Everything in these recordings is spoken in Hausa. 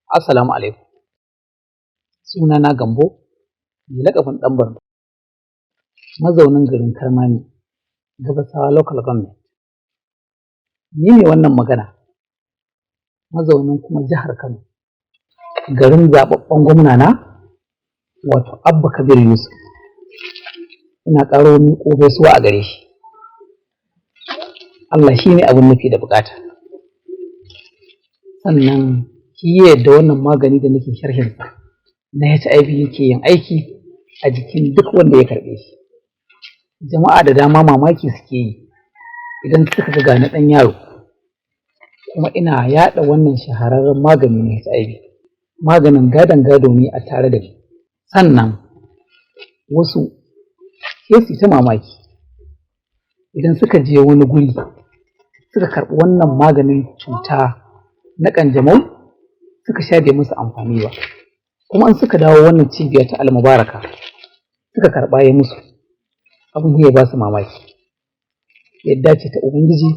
Assalamu alaikum. Sunana Gambo, mai laƙabin ɗan Borno, mazaunin garin Karmami, Gabasawa Local Government. Ni ne wannan magana, mazaunin kuma jihar Kano, garin zaɓaɓɓen gwamna na, wato Abba Kabir Yusuf. Ina ƙaro miƙo gaisuwa a gare shi. Allah shi ne abin nufi da buƙata. Sannan shi yadda wannan magani da nake sharhinsa na HIV yake yin aiki a jikin duk wanda ya karɓe shi. Jama'a da dama mamaki suke yi idan suka ga gani ɗan yaro, kuma ina yaɗa wannan shahararren magani na HIV. Maganin gadon gado ne a tare da ni. Sannan wasu sai su ta mamaki idan suka je wani guri suka karɓi wannan maganin cuta na ƙanjamau suka sha bai musu amfani ba, kuma in suka dawo wannan cibiya ta Al-Mubaraka suka karɓa ya musu, abin ya ba su mamaki. Yadda ce ta Ubangiji,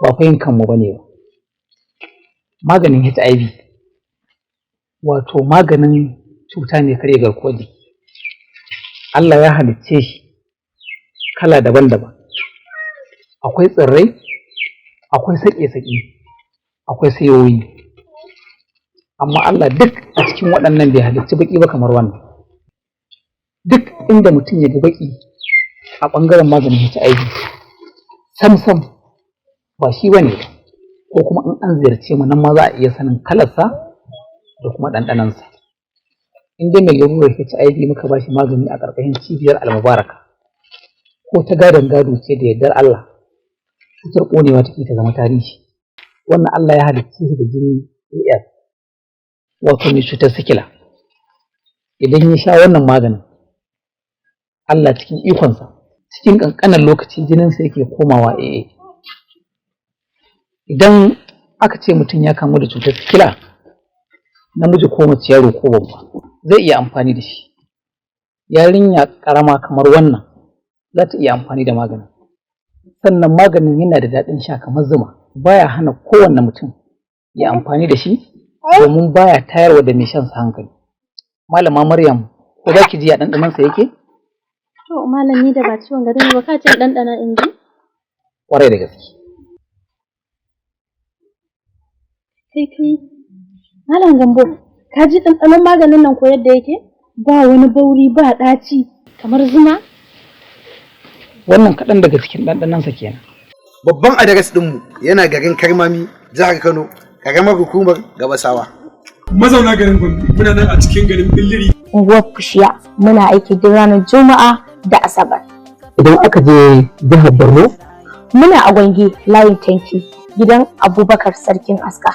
ba fa yin kanmu ba ne ba. Maganin HIV wato maganin cuta ne karya garkuwar jiki. Allah ya halicce shi kala daban-daban. Akwai tsirrai, akwai saƙe-saƙe, akwai sayoyi. Amma Allah duk a cikin waɗannan bai halicci baƙi ba kamar wannan. Duk inda mutum ya ga baƙi a ɓangaren maganin HIV, sam ba shi ba ne, ko kuma in an ziyarce mu nan ma za a iya sanin kalarsa da kuma ɗanɗanansa. In dai mai lalurar HIV muka ba shi magani a ƙarƙashin cibiyar Al-Mubaraka, ko ta gadon gado ce da yardar Allah, cutar ƙonewa take ta zama tarihi. Wannan Allah ya halicce shi da jini AS, wato mai cutar sikila. Idan ya sha wannan maganin, Allah cikin ikonsa, cikin ƙanƙanin lokaci jininsa yake komawa AA. Idan aka ce mutum ya kamu da cutar sikila, namiji ko mace, yaro ko babba, zai iya amfani da shi. Yarinya ƙarama kamar wannan za ta iya amfani da maganin. Sannan maganin yana da daɗin sha kamar zuma, baya hana kowanne mutum ya amfani da shi, domin baya tayarwa da mai shansa hankali. Malama Maryam, ko za ki ji a ɗanɗanansa yake? To, malami da ba ciwon gari ba, ka ce ɗanɗana in ji? Ƙwarai da gaske. Kai, Malam Gambo, ka ji ɗanɗanon maganin nan ko yadda yake? Ba wani bauri, ba ɗaci, kamar zuma? Wannan kaɗan daga cikin ɗanɗanansa kenan. Babban adres ɗinmu yana garin Karmami, jihar Kano, ƙaramar hukumar Gabasawa. Mazauna garin Gombe muna nan a cikin garin Billiri. Unguwar Fushiya muna aiki duk ranar Juma'a da Asabar. Idan aka je jihar Borno, Muna a Gwange layin tanki gidan Abubakar Sarkin Aska.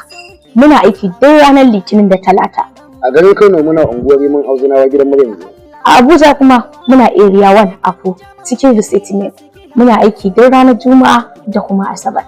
Muna aiki duk ranar Litinin da Talata. A garin Kano muna unguwar Rimin Auzunawa gidan Maryam. A Abuja kuma muna Area 1 Afo cikin Resettlement. Muna aiki duk ranar Juma'a da kuma Asabar.